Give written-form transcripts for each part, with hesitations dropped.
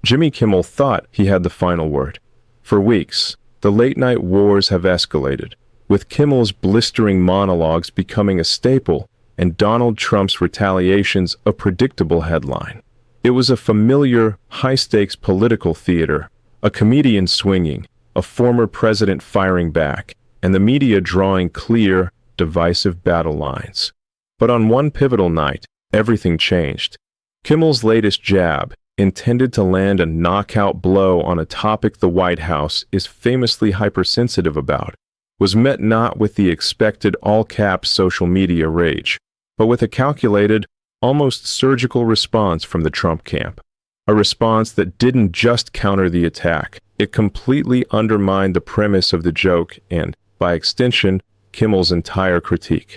Jimmy Kimmel thought he had the final word. For weeks, the late-night wars have escalated, with Kimmel's blistering monologues becoming a staple and Donald Trump's retaliations a predictable headline. It was a familiar, high-stakes political theater, a comedian swinging, a former president firing back, and the media drawing clear, divisive battle lines. But on one pivotal night, everything changed. Kimmel's latest jab, intended to land a knockout blow on a topic the White House is famously hypersensitive about, was met not with the expected all-caps social media rage, but with a calculated, almost surgical response from the Trump camp. A response that didn't just counter the attack, it completely undermined the premise of the joke and, by extension, Kimmel's entire critique.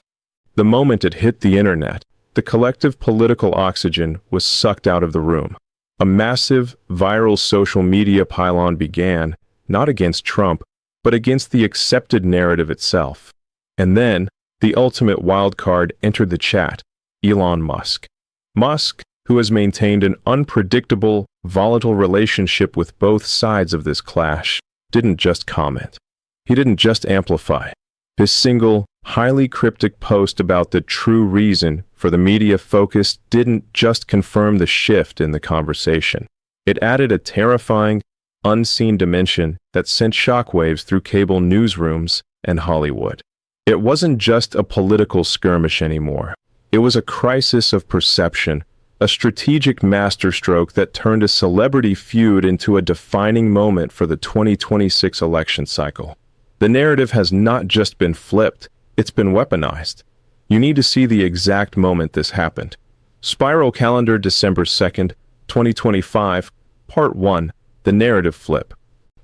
The moment it hit the internet, the collective political oxygen was sucked out of the room. A massive, viral social media pylon began, not against Trump, but against the accepted narrative itself. And then, the ultimate wildcard entered the chat, Elon Musk. Musk, who has maintained an unpredictable, volatile relationship with both sides of this clash, didn't just comment. He didn't just amplify. His single, highly cryptic post about the true reason for the media focus didn't just confirm the shift in the conversation. It added a terrifying, unseen dimension that sent shockwaves through cable newsrooms and Hollywood. It wasn't just a political skirmish anymore. It was a crisis of perception, a strategic masterstroke that turned a celebrity feud into a defining moment for the 2026 election cycle. The narrative has not just been flipped, it's been weaponized. You need to see the exact moment this happened. Spiral Calendar, December 2nd, 2025, Part 1, The Narrative Flip.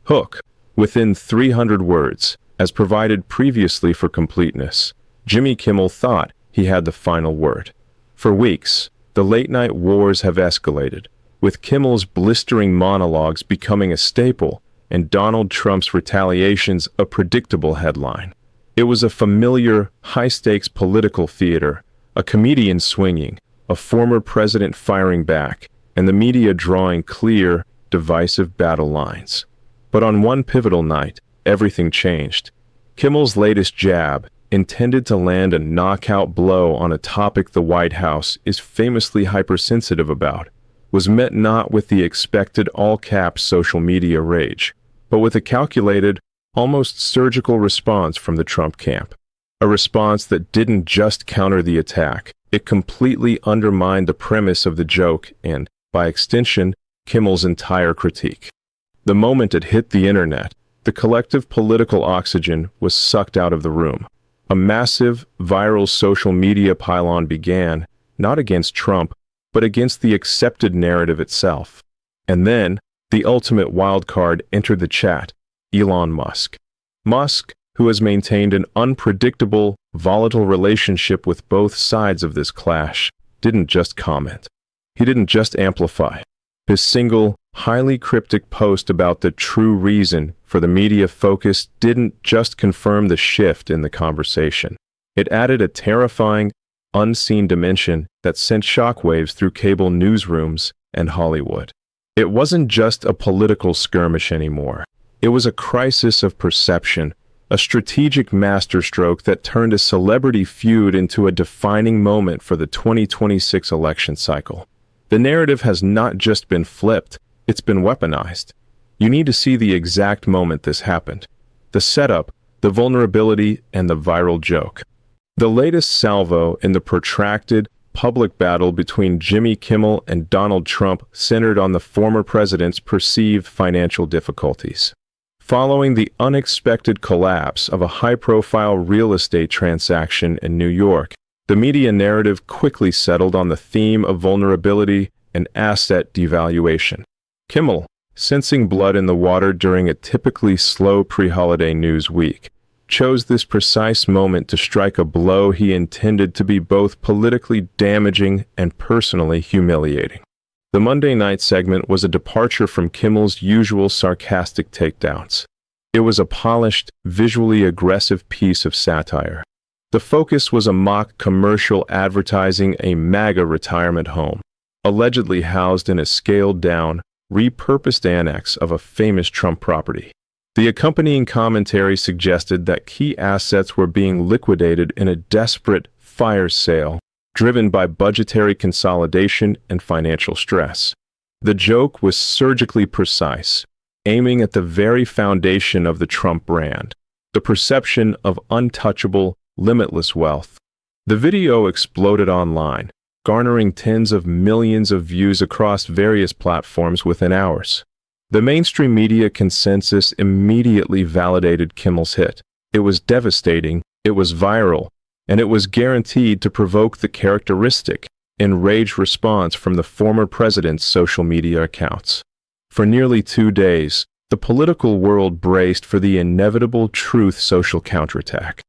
Hook. Within 300 words, as provided previously for completeness, Jimmy Kimmel thought he had the final word. For weeks, the late-night wars have escalated, with Kimmel's blistering monologues becoming a staple and Donald Trump's retaliations a predictable headline. It was a familiar, high-stakes political theater, a comedian swinging, a former president firing back, and the media drawing clear, divisive battle lines. But on one pivotal night, everything changed. Kimmel's latest jab, intended to land a knockout blow on a topic the White House is famously hypersensitive about, was met not with the expected all-caps social media rage, but with a calculated, almost surgical response from the Trump camp. A response that didn't just counter the attack, it completely undermined the premise of the joke and, by extension, Kimmel's entire critique. The moment it hit the internet, the collective political oxygen was sucked out of the room. A massive, viral social media pylon began, not against Trump, but against the accepted narrative itself. And then, the ultimate wildcard entered the chat, Elon Musk. Musk, who has maintained an unpredictable, volatile relationship with both sides of this clash, didn't just comment. He didn't just amplify. His single, highly cryptic post about the true reason for the media focus didn't just confirm the shift in the conversation. It added a terrifying, unseen dimension that sent shockwaves through cable newsrooms and Hollywood. It wasn't just a political skirmish anymore. It was a crisis of perception, a strategic masterstroke that turned a celebrity feud into a defining moment for the 2026 election cycle. The narrative has not just been flipped, it's been weaponized. You need to see the exact moment this happened. The setup, the vulnerability, and the viral joke. The latest salvo in the protracted, public battle between Jimmy Kimmel and Donald Trump centered on the former president's perceived financial difficulties. Following the unexpected collapse of a high-profile real estate transaction in New York, the media narrative quickly settled on the theme of vulnerability and asset devaluation. Kimmel, sensing blood in the water during a typically slow pre-holiday news week, chose this precise moment to strike a blow he intended to be both politically damaging and personally humiliating. The Monday night segment was a departure from Kimmel's usual sarcastic takedowns. It was a polished, visually aggressive piece of satire. The focus was a mock commercial advertising a MAGA retirement home, allegedly housed in a scaled-down, repurposed annex of a famous Trump property. The accompanying commentary suggested that key assets were being liquidated in a desperate fire sale driven by budgetary consolidation and financial stress. The joke was surgically precise, aiming at the very foundation of the Trump brand, the perception of untouchable, limitless wealth. The video exploded online, garnering tens of millions of views across various platforms within hours. The mainstream media consensus immediately validated Kimmel's hit. It was devastating, it was viral, and it was guaranteed to provoke the characteristic, enraged response from the former president's social media accounts. For nearly 2 days, the political world braced for the inevitable Truth Social counterattack.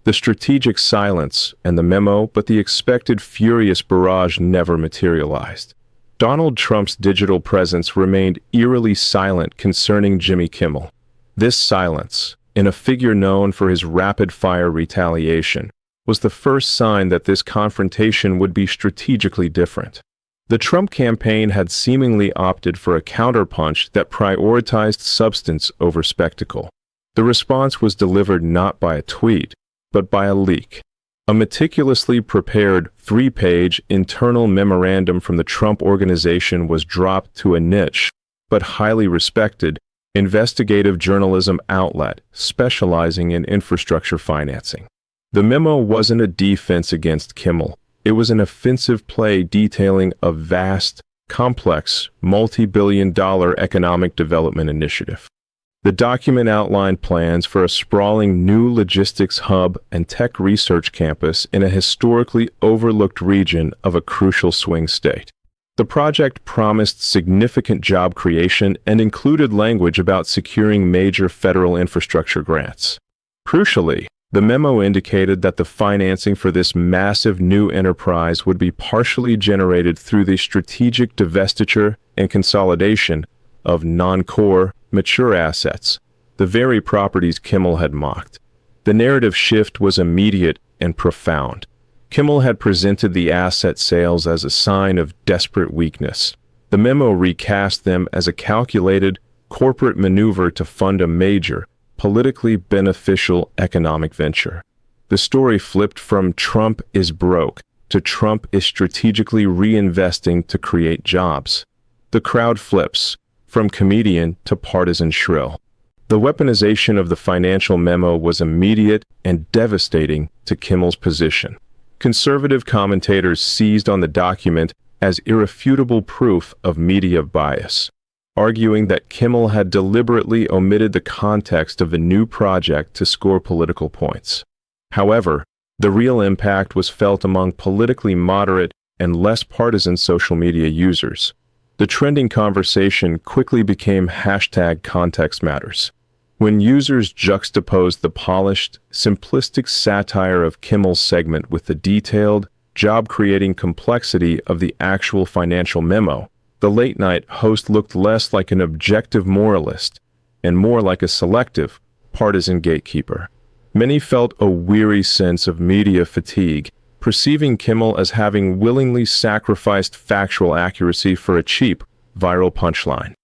The strategic silence and the memo, but the expected furious barrage never materialized. Donald Trump's digital presence remained eerily silent concerning Jimmy Kimmel. This silence, in a figure known for his rapid-fire retaliation, was the first sign that this confrontation would be strategically different. The Trump campaign had seemingly opted for a counterpunch that prioritized substance over spectacle. The response was delivered not by a tweet, but by a leak. A meticulously prepared 3-page internal memorandum from the Trump Organization was dropped to a niche, but highly respected, investigative journalism outlet specializing in infrastructure financing. The memo wasn't a defense against Kimmel. It was an offensive play detailing a vast, complex, multi-billion-dollar economic development initiative. The document outlined plans for a sprawling new logistics hub and tech research campus in a historically overlooked region of a crucial swing state. The project promised significant job creation and included language about securing major federal infrastructure grants. Crucially, the memo indicated that the financing for this massive new enterprise would be partially generated through the strategic divestiture and consolidation of non-core, mature assets, the very properties Kimmel had mocked. The narrative shift was immediate and profound. Kimmel had presented the asset sales as a sign of desperate weakness. The memo recast them as a calculated, corporate maneuver to fund a major, politically beneficial economic venture. The story flipped from Trump is broke to Trump is strategically reinvesting to create jobs. The crowd flips from comedian to partisan shrill. The weaponization of the financial memo was immediate and devastating to Kimmel's position. Conservative commentators seized on the document as irrefutable proof of media bias, arguing that Kimmel had deliberately omitted the context of the new project to score political points. However, the real impact was felt among politically moderate and less partisan social media users. The trending conversation quickly became #ContextMatters. When users juxtaposed the polished, simplistic satire of Kimmel's segment with the detailed, job-creating complexity of the actual financial memo, the late-night host looked less like an objective moralist and more like a selective, partisan gatekeeper. Many felt a weary sense of media fatigue, perceiving Kimmel as having willingly sacrificed factual accuracy for a cheap, viral punchline.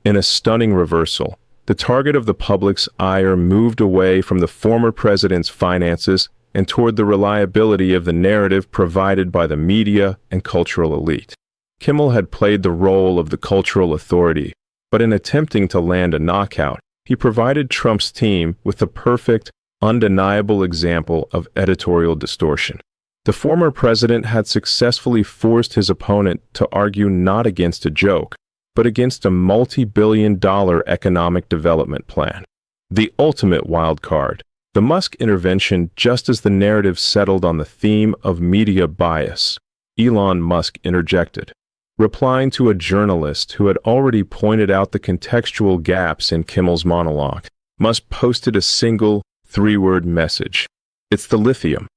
In a stunning reversal, the target of the public's ire moved away from the former president's finances and toward the reliability of the narrative provided by the media and cultural elite. Kimmel had played the role of the cultural authority, but in attempting to land a knockout, he provided Trump's team with the perfect, undeniable example of editorial distortion. The former president had successfully forced his opponent to argue not against a joke, but against a multi-billion-dollar economic development plan. The ultimate wild card, the Musk intervention just as the narrative settled on the theme of media bias. Elon Musk interjected, replying to a journalist who had already pointed out the contextual gaps in Kimmel's monologue. Musk posted a single, 3-word message. It's the lithium.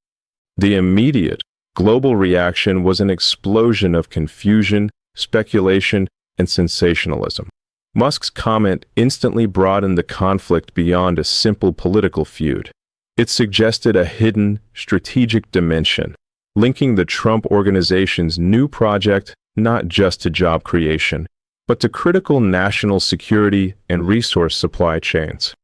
The immediate, global reaction was an explosion of confusion, speculation, and sensationalism. Musk's comment instantly broadened the conflict beyond a simple political feud. It suggested a hidden, strategic dimension, linking the Trump Organization's new project not just to job creation, but to critical national security and resource supply chains.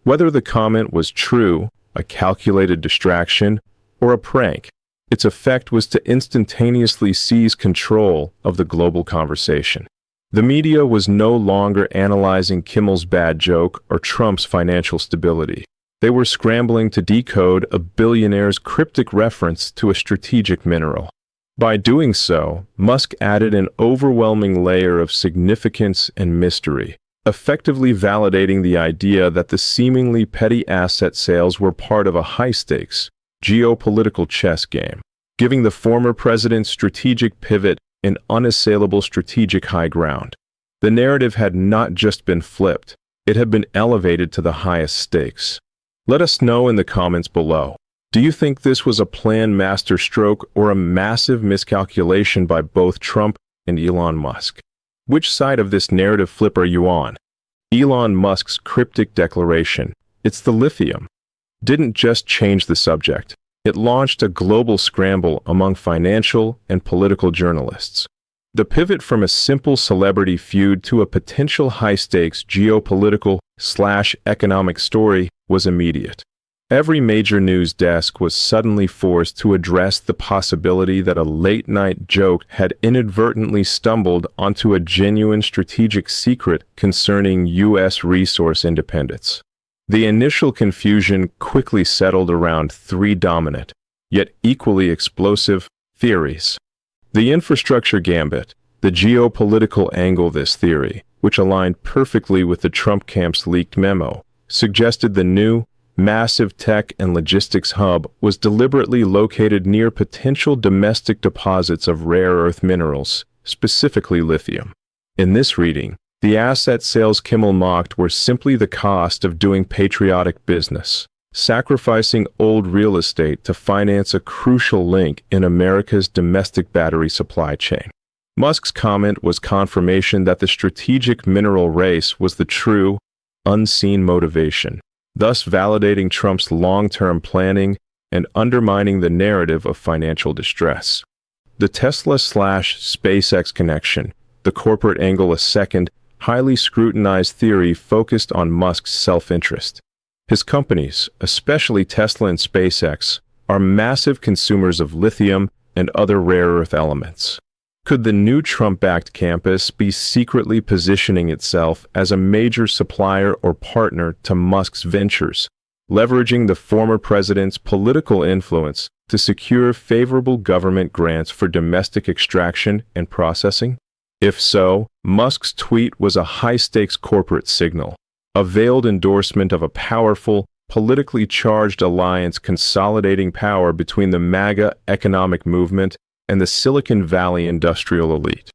Whether the comment was true, a calculated distraction, or a prank, its effect was to instantaneously seize control of the global conversation. The media was no longer analyzing Kimmel's bad joke or Trump's financial stability. They were scrambling to decode a billionaire's cryptic reference to a strategic mineral. By doing so, Musk added an overwhelming layer of significance and mystery, effectively validating the idea that the seemingly petty asset sales were part of a high-stakes, geopolitical chess game, giving the former president's strategic pivot an unassailable strategic high ground. The narrative had not just been flipped, it had been elevated to the highest stakes. Let us know in the comments below. Do you think this was a planned masterstroke or a massive miscalculation by both Trump and Elon Musk? Which side of this narrative flip are you on? Elon Musk's cryptic declaration, "It's the lithium," didn't just change the subject. It launched a global scramble among financial and political journalists. The pivot from a simple celebrity feud to a potential high-stakes geopolitical/economic story was immediate. Every major news desk was suddenly forced to address the possibility that a late-night joke had inadvertently stumbled onto a genuine strategic secret concerning U.S. resource independence. The initial confusion quickly settled around three dominant, yet equally explosive, theories. The infrastructure gambit, the geopolitical angle. This theory, which aligned perfectly with the Trump camp's leaked memo, suggested the new, massive tech and logistics hub was deliberately located near potential domestic deposits of rare earth minerals, specifically lithium. In this reading, the asset sales Kimmel mocked were simply the cost of doing patriotic business, sacrificing old real estate to finance a crucial link in America's domestic battery supply chain. Musk's comment was confirmation that the strategic mineral race was the true, unseen motivation, thus validating Trump's long-term planning and undermining the narrative of financial distress. The Tesla/SpaceX connection, the corporate angle. A second, highly scrutinized theory focused on Musk's self-interest. His companies, especially Tesla and SpaceX, are massive consumers of lithium and other rare earth elements. Could the new Trump-backed campus be secretly positioning itself as a major supplier or partner to Musk's ventures, leveraging the former president's political influence to secure favorable government grants for domestic extraction and processing? If so, Musk's tweet was a high-stakes corporate signal, a veiled endorsement of a powerful, politically charged alliance consolidating power between the MAGA economic movement and the Silicon Valley industrial elite.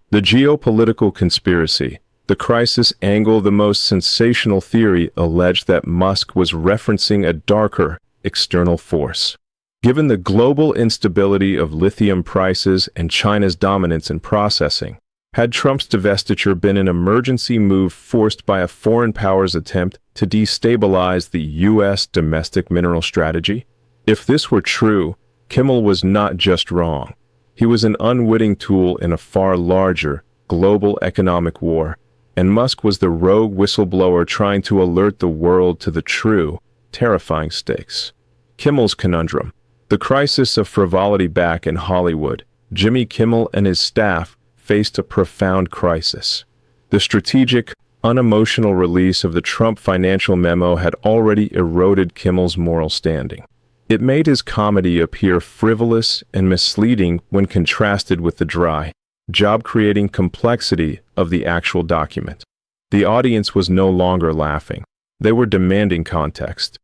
The geopolitical conspiracy, the crisis angle. The most sensational theory alleged that Musk was referencing a darker, external force. Given the global instability of lithium prices and China's dominance in processing, had Trump's divestiture been an emergency move forced by a foreign power's attempt to destabilize the U.S. domestic mineral strategy? If this were true, Kimmel was not just wrong. He was an unwitting tool in a far larger, global economic war, and Musk was the rogue whistleblower trying to alert the world to the true, terrifying stakes. Kimmel's conundrum. The crisis of frivolity. Back in Hollywood, Jimmy Kimmel and his staff faced a profound crisis. The strategic, unemotional release of the Trump financial memo had already eroded Kimmel's moral standing. It made his comedy appear frivolous and misleading when contrasted with the dry, job-creating complexity of the actual document. The audience was no longer laughing. They were demanding context.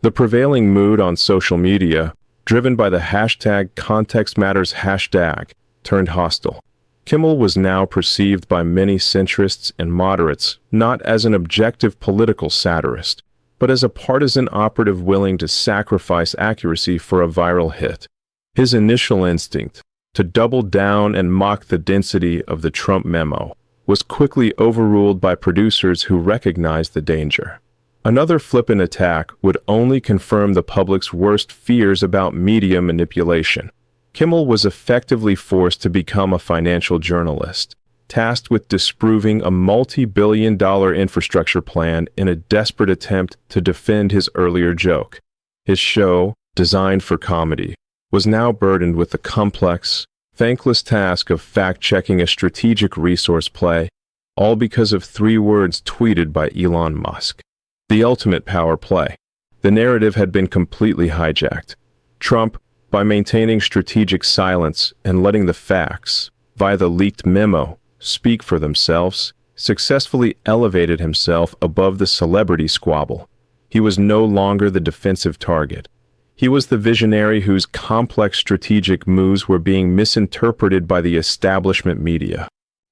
The prevailing mood on social media, driven by the hashtag #ContextMatters hashtag, turned hostile. Kimmel was now perceived by many centrists and moderates not as an objective political satirist, but as a partisan operative willing to sacrifice accuracy for a viral hit. His initial instinct, to double down and mock the density of the Trump memo, was quickly overruled by producers who recognized the danger. Another flippant attack would only confirm the public's worst fears about media manipulation. Kimmel was effectively forced to become a financial journalist, tasked with disproving a multi-billion-dollar infrastructure plan in a desperate attempt to defend his earlier joke. His show, designed for comedy, was now burdened with the complex, thankless task of fact-checking a strategic resource play, all because of 3 words tweeted by Elon Musk. The ultimate power play. The narrative had been completely hijacked. Trump, by maintaining strategic silence and letting the facts, via the leaked memo, speak for themselves, successfully elevated himself above the celebrity squabble. He was no longer the defensive target. He was the visionary whose complex strategic moves were being misinterpreted by the establishment media.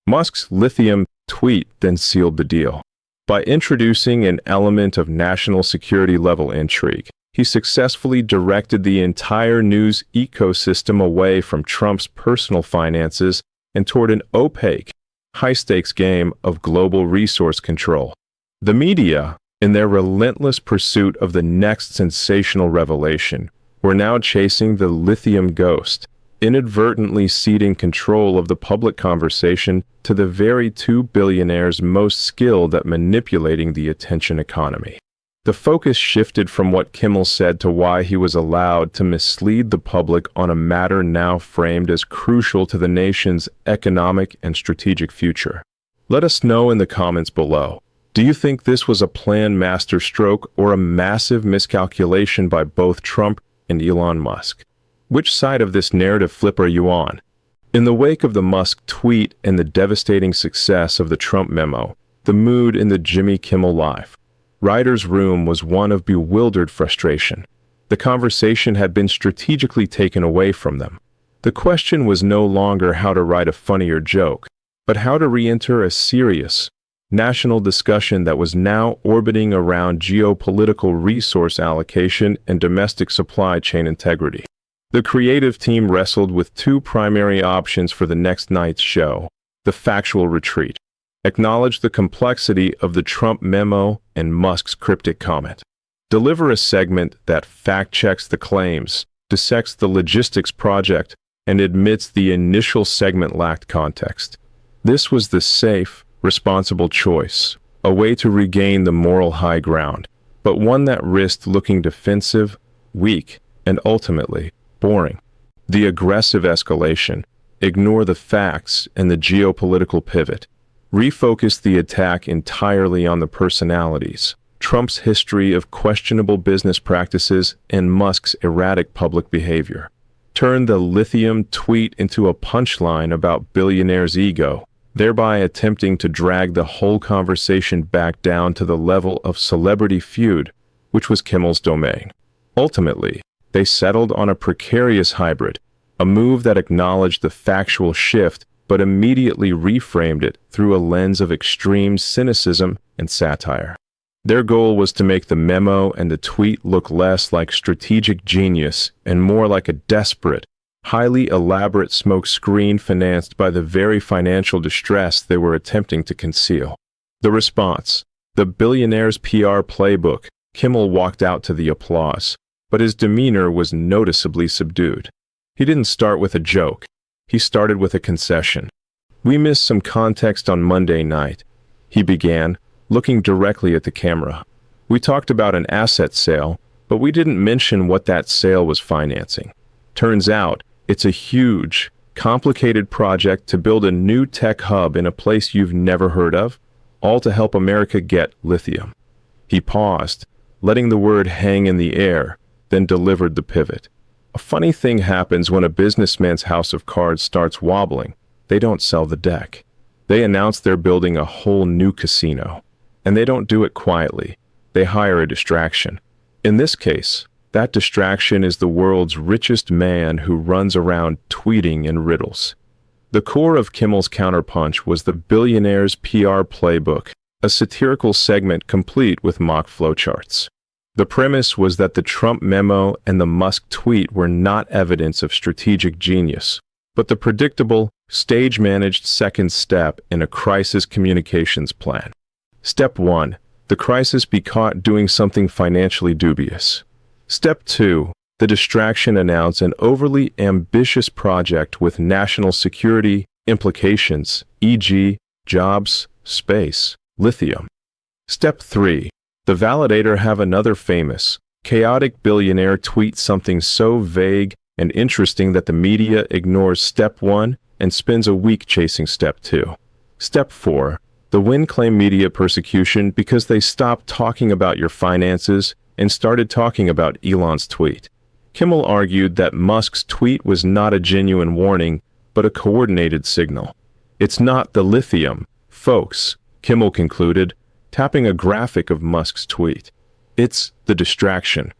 Musk's lithium tweet then sealed the deal. By introducing an element of national security level intrigue, he successfully directed the entire news ecosystem away from Trump's personal finances and toward an opaque, high-stakes game of global resource control. The media, in their relentless pursuit of the next sensational revelation, were now chasing the lithium ghost, inadvertently ceding control of the public conversation to the very 2 billionaires most skilled at manipulating the attention economy. The focus shifted from what Kimmel said to why he was allowed to mislead the public on a matter now framed as crucial to the nation's economic and strategic future. Let us know in the comments below. Do you think this was a planned masterstroke or a massive miscalculation by both Trump and Elon Musk? Which side of this narrative flip are you on? In the wake of the Musk tweet and the devastating success of the Trump memo, the mood in the Jimmy Kimmel Live writers' room was one of bewildered frustration. The conversation had been strategically taken away from them. The question was no longer how to write a funnier joke, but how to re-enter a serious, national discussion that was now orbiting around geopolitical resource allocation and domestic supply chain integrity. The creative team wrestled with 2 primary options for the next night's show: the factual retreat, acknowledge the complexity of the Trump memo and Musk's cryptic comment, deliver a segment that fact-checks the claims, dissects the logistics project, and admits the initial segment lacked context. This was the safe, responsible choice, a way to regain the moral high ground, but one that risked looking defensive, weak, and ultimately boring. The aggressive escalation, ignore the facts and the geopolitical pivot, refocus the attack entirely on the personalities, Trump's history of questionable business practices and Musk's erratic public behavior. Turn the lithium tweet into a punchline about billionaire's ego, thereby attempting to drag the whole conversation back down to the level of celebrity feud, which was Kimmel's domain. Ultimately, they settled on a precarious hybrid, a move that acknowledged the factual shift but immediately reframed it through a lens of extreme cynicism and satire. Their goal was to make the memo and the tweet look less like strategic genius and more like a desperate, highly elaborate smokescreen financed by the very financial distress they were attempting to conceal. The response: the billionaire's PR playbook. Kimmel walked out to the applause, but his demeanor was noticeably subdued. He didn't start with a joke. He started with a concession. "We missed some context on Monday night," he began, looking directly at the camera. "We talked about an asset sale, but we didn't mention what that sale was financing. Turns out, it's a huge, complicated project to build a new tech hub in a place you've never heard of, all to help America get lithium." He paused, letting the word hang in the air, then delivered the pivot. A funny thing happens when a businessman's house of cards starts wobbling. They don't sell the deck. They announce they're building a whole new casino. And they don't do it quietly. They hire a distraction. In this case, that distraction is the world's richest man who runs around tweeting in riddles. The core of Kimmel's counterpunch was the billionaire's PR playbook, a satirical segment complete with mock flowcharts. The premise was that the Trump memo and the Musk tweet were not evidence of strategic genius, but the predictable, stage-managed second step in a crisis communications plan. Step 1. The crisis be caught doing something financially dubious. Step 2. The distraction announce an overly ambitious project with national security, implications, e.g., jobs, space, lithium. Step 3. The validator have another famous, chaotic billionaire tweet something so vague and interesting that the media ignores step 1 and spends a week chasing step 2. Step 4. The win claim media persecution because they stopped talking about your finances and started talking about Elon's tweet. Kimmel argued that Musk's tweet was not a genuine warning, but a coordinated signal. It's not the lithium, folks, Kimmel concluded, tapping a graphic of Musk's tweet. It's the distraction.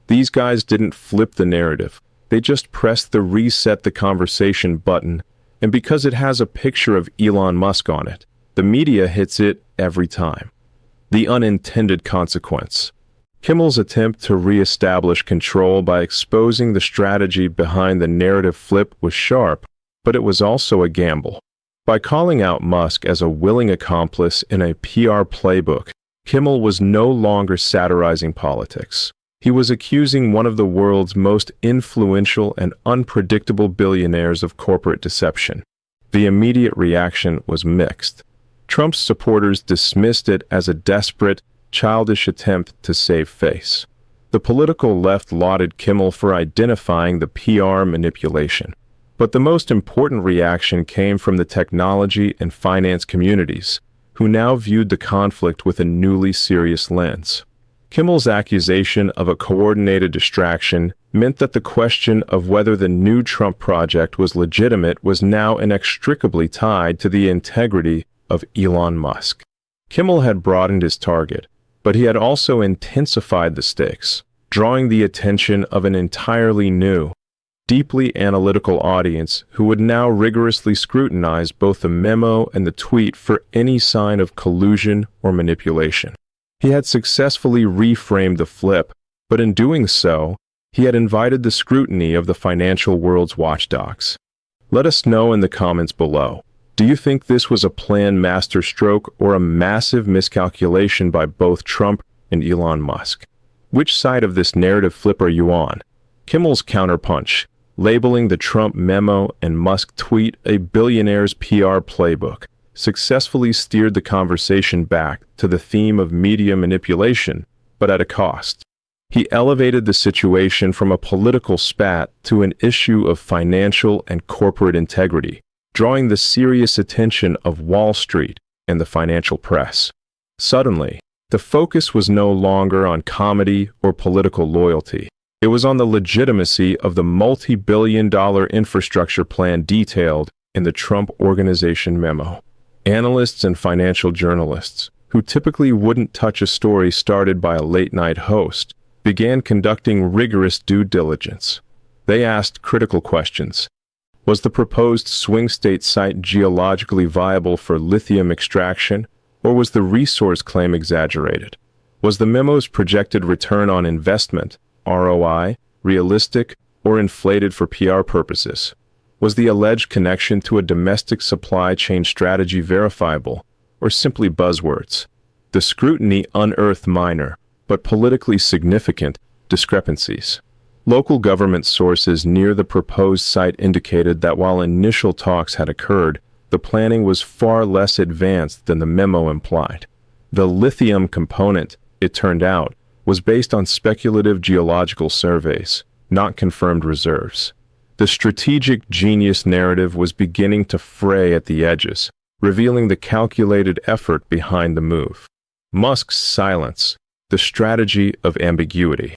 These guys didn't flip the narrative. They just pressed the reset the conversation button, and because it has a picture of Elon Musk on it, the media hits it every time. The unintended consequence. Kimmel's attempt to re-establish control by exposing the strategy behind the narrative flip was sharp, but it was also a gamble. By calling out Musk as a willing accomplice in a PR playbook, Kimmel was no longer satirizing politics. He was accusing one of the world's most influential and unpredictable billionaires of corporate deception. The immediate reaction was mixed. Trump's supporters dismissed it as a desperate, childish attempt to save face. The political left lauded Kimmel for identifying the PR manipulation. But the most important reaction came from the technology and finance communities, who now viewed the conflict with a newly serious lens. Kimmel's accusation of a coordinated distraction meant that the question of whether the new Trump project was legitimate was now inextricably tied to the integrity of Elon Musk. Kimmel had broadened his target, but he had also intensified the stakes, drawing the attention of an entirely new, deeply analytical audience who would now rigorously scrutinize both the memo and the tweet for any sign of collusion or manipulation. He had successfully reframed the flip, but in doing so, he had invited the scrutiny of the financial world's watchdogs. Let us know in the comments below. Do you think this was a planned masterstroke or a massive miscalculation by both Trump and Elon Musk? Which side of this narrative flip are you on? Kimmel's counterpunch, labeling the Trump memo and Musk tweet a billionaire's PR playbook, successfully steered the conversation back to the theme of media manipulation, but at a cost. He elevated the situation from a political spat to an issue of financial and corporate integrity, drawing the serious attention of Wall Street and the financial press. Suddenly, the focus was no longer on comedy or political loyalty. It was on the legitimacy of the multi-billion-dollar infrastructure plan detailed in the Trump Organization memo. Analysts and financial journalists, who typically wouldn't touch a story started by a late-night host, began conducting rigorous due diligence. They asked critical questions. Was the proposed swing state site geologically viable for lithium extraction, or was the resource claim exaggerated? Was the memo's projected return on investment, ROI, realistic or inflated for PR purposes? Was the alleged connection to a domestic supply chain strategy verifiable, or simply buzzwords? The scrutiny unearthed minor, but politically significant, discrepancies. Local government sources near the proposed site indicated that while initial talks had occurred, the planning was far less advanced than the memo implied. The lithium component, it turned out, was based on speculative geological surveys, not confirmed reserves. The strategic genius narrative was beginning to fray at the edges, revealing the calculated effort behind the move. Musk's silence, the strategy of ambiguity.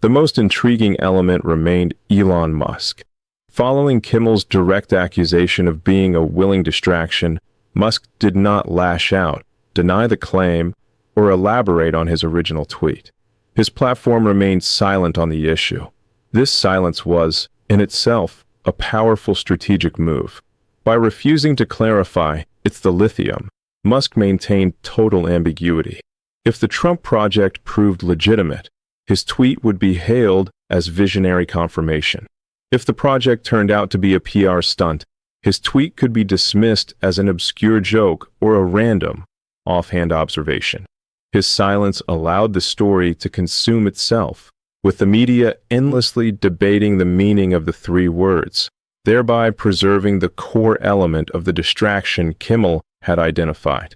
The most intriguing element remained Elon Musk. Following Kimmel's direct accusation of being a willing distraction, Musk did not lash out, deny the claim, or elaborate on his original tweet. His platform remained silent on the issue. This silence was, in itself, a powerful strategic move. By refusing to clarify, it's the lithium, Musk maintained total ambiguity. If the Trump project proved legitimate, his tweet would be hailed as visionary confirmation. If the project turned out to be a PR stunt, his tweet could be dismissed as an obscure joke or a random, offhand observation. His silence allowed the story to consume itself, with the media endlessly debating the meaning of the three words. thereby preserving the core element of the distraction Kimmel had identified.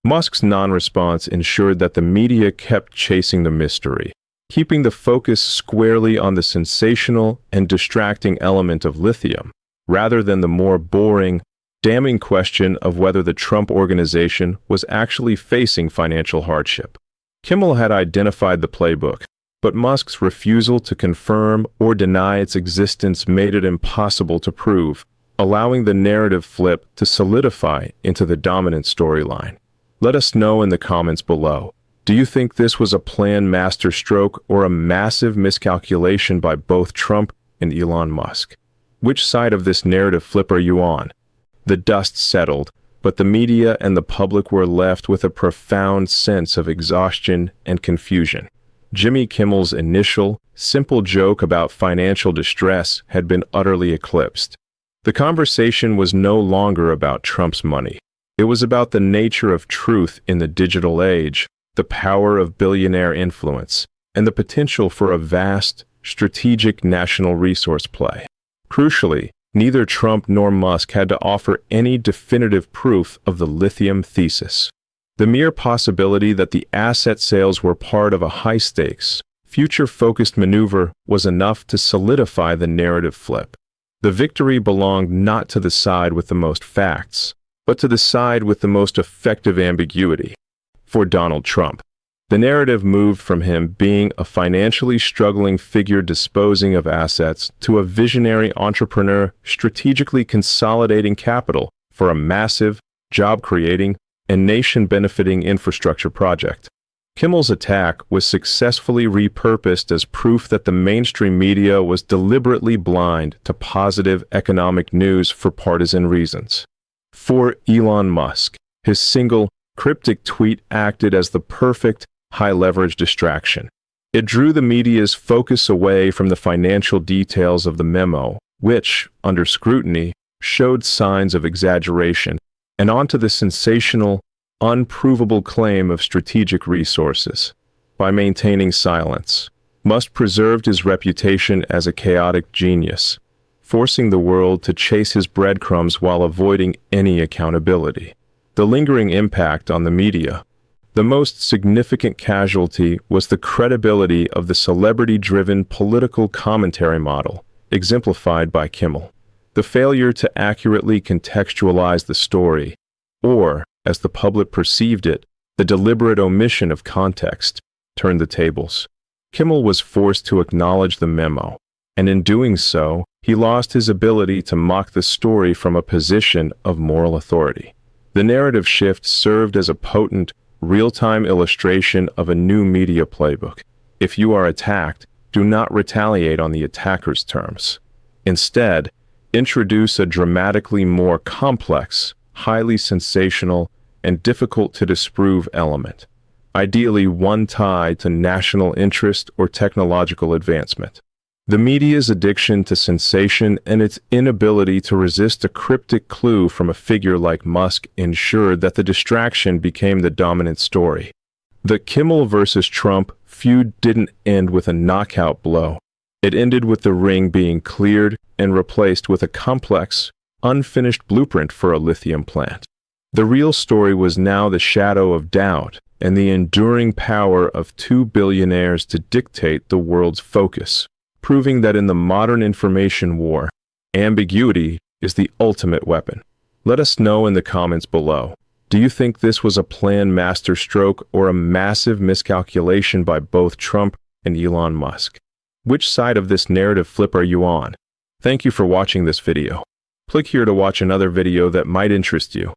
Musk's non-response ensured that the media kept chasing the mystery, keeping the focus squarely on the sensational and distracting element of lithium, rather than the more boring, damning question of whether the Trump organization was actually facing financial hardship. Kimmel had identified the playbook, but Musk's refusal to confirm or deny its existence made it impossible to prove, allowing the narrative flip to solidify into the dominant storyline. Let us know in the comments below. Do you think this was a planned masterstroke or a massive miscalculation by both Trump and Elon Musk? Which side of this narrative flip are you on? The dust settled, but the media and the public were left with a profound sense of exhaustion and confusion. Jimmy Kimmel's initial, simple joke about financial distress had been utterly eclipsed. The conversation was no longer about Trump's money. It was about the nature of truth in the digital age, the power of billionaire influence, and the potential for a vast, strategic national resource play. Crucially, neither Trump nor Musk had to offer any definitive proof of the lithium thesis. The mere possibility that the asset sales were part of a high-stakes, future-focused maneuver was enough to solidify the narrative flip. The victory belonged not to the side with the most facts, but to the side with the most effective ambiguity. For Donald Trump, the narrative moved from him being a financially struggling figure disposing of assets to a visionary entrepreneur strategically consolidating capital for a massive, job-creating, and nation-benefiting infrastructure project. Kimmel's attack was successfully repurposed as proof that the mainstream media was deliberately blind to positive economic news for partisan reasons. For Elon Musk, his single, cryptic tweet acted as the perfect, high-leverage distraction. It drew the media's focus away from the financial details of the memo, which, under scrutiny, showed signs of exaggeration, and onto the sensational, unprovable claim of strategic resources. By maintaining silence, Musk preserved his reputation as a chaotic genius, forcing the world to chase his breadcrumbs while avoiding any accountability. The lingering impact on the media. The most significant casualty was the credibility of the celebrity-driven political commentary model, exemplified by Kimmel. The failure to accurately contextualize the story, or, as the public perceived it, the deliberate omission of context, turned the tables. Kimmel was forced to acknowledge the memo, and in doing so, he lost his ability to mock the story from a position of moral authority. The narrative shift served as a potent, real-time illustration of a new media playbook. If you are attacked, do not retaliate on the attacker's terms. Instead, introduce a dramatically more complex, highly sensational, and difficult to disprove element, ideally one tied to national interest or technological advancement. The media's addiction to sensation and its inability to resist a cryptic clue from a figure like Musk ensured that the distraction became the dominant story. The Kimmel versus Trump feud didn't end with a knockout blow. It ended with the ring being cleared and replaced with a complex, unfinished blueprint for a lithium plant. The real story was now the shadow of doubt and the enduring power of two billionaires to dictate the world's focus, proving that in the modern information war, ambiguity is the ultimate weapon. Let us know in the comments below. Do you think this was a planned masterstroke or a massive miscalculation by both Trump and Elon Musk? Which side of this narrative flip are you on? Thank you for watching this video. Click here to watch another video that might interest you.